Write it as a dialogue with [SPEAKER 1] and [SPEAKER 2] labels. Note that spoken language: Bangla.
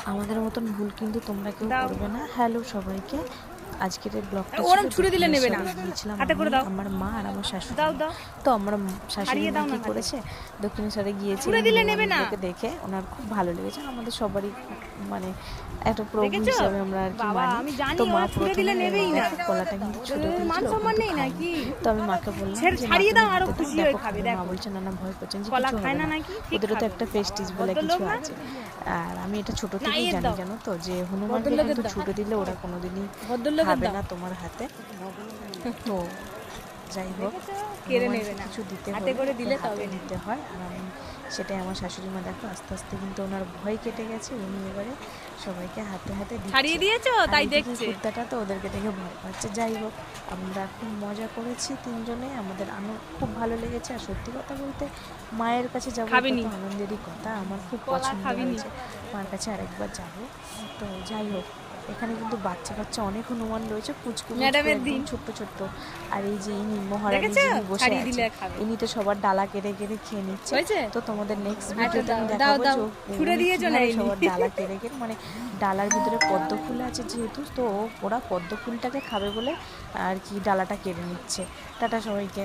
[SPEAKER 1] আমাদের মতন ভুল কিন্তু তোমরা কেউ করবে না। হ্যালো সবাইকে, আজকের এই ব্লগটা
[SPEAKER 2] ওরম ছুড়ে দিলে নেবে না,
[SPEAKER 1] গিয়েছিলাম
[SPEAKER 2] হাতে করে দাও,
[SPEAKER 1] আমার মা আর আমার শাশুড়ি।
[SPEAKER 2] দাও দাও,
[SPEAKER 1] তো আমার শাশুড়ি মা কি করেছে, দক্ষিণেশ্বরে গিয়েছে,
[SPEAKER 2] ছুড়ে দিলে নেবে না।
[SPEAKER 1] হনুমানগুলোকে দেখে ওনার খুব ভালো লেগেছে। আমাদের সবারই মানে একটা প্রভু হিসাবে আমরা আর কি মানি। তো মা প্রথমে কলাটা কিন্তু ছোট দিয়েছিল, তো আমি মাকে বললাম যে মা বলছে না না ভয় করছেন যে কিছু হবে না, ওদেরও তো একটা ফেস্টিজ বলে কিছু আছে। আর আমি এটা ছোট থেকেই জানি, জানো তো, যে হনুমানকে কিন্তু ছুটে দিলে ওরা কোনোদিনই খাবে না তোমার হাতে। তো যাই হোক,
[SPEAKER 2] কেড়ে নেবে না,
[SPEAKER 1] কিছু দিতে
[SPEAKER 2] হাতে করে দিলে তবে
[SPEAKER 1] নিতে হয়। আর আমি সেটাই, আমার শাশুড়ি মা দেখো আস্তে আস্তে কিন্তু ওনার ভয় কেটে গেছে, উনি এবারে সবাইকে হাতে হাতে
[SPEAKER 2] ছাড়িয়ে দিয়েছো, তাই দেখছে
[SPEAKER 1] কুর্তাটা তো ওদেরকে দেখে ভয় পাচ্ছে। যাই হোক, আমরা খুব মজা করেছি তিনজনে, আমাদের খুব ভালো লেগেছে। আর সত্যি কথা বলতে মায়ের কাছে যাবো তো আনন্দেরই কথা, আমার খুব পছন্দ হয়েছে, মার কাছে আরেকবার যাবো। তো যাই হোক, এখানে কিন্তু বাচ্চা বাচ্চা অনেক হনুমান রয়েছে, পুচকু ছোট্ট ছোট্ট। আর এই যে ইনি মহারানী যিনি বসে আছে, ইনি তো সবার ডালা কেড়ে কেড়ে খেয়ে নিচ্ছে। তো তোমাদের নেক্সট ভিডিওতে আমি দেখাবো যে সবার ডালা কেড়ে কেড়ে, মানে ডালার ভিতরে পদ্ম ফুল আছে যেহেতু, তো ওরা পদ্ম ফুলটাকে খাবে বলে আর কি ডালাটা কেড়ে নিচ্ছে। টাটা সবাইকে।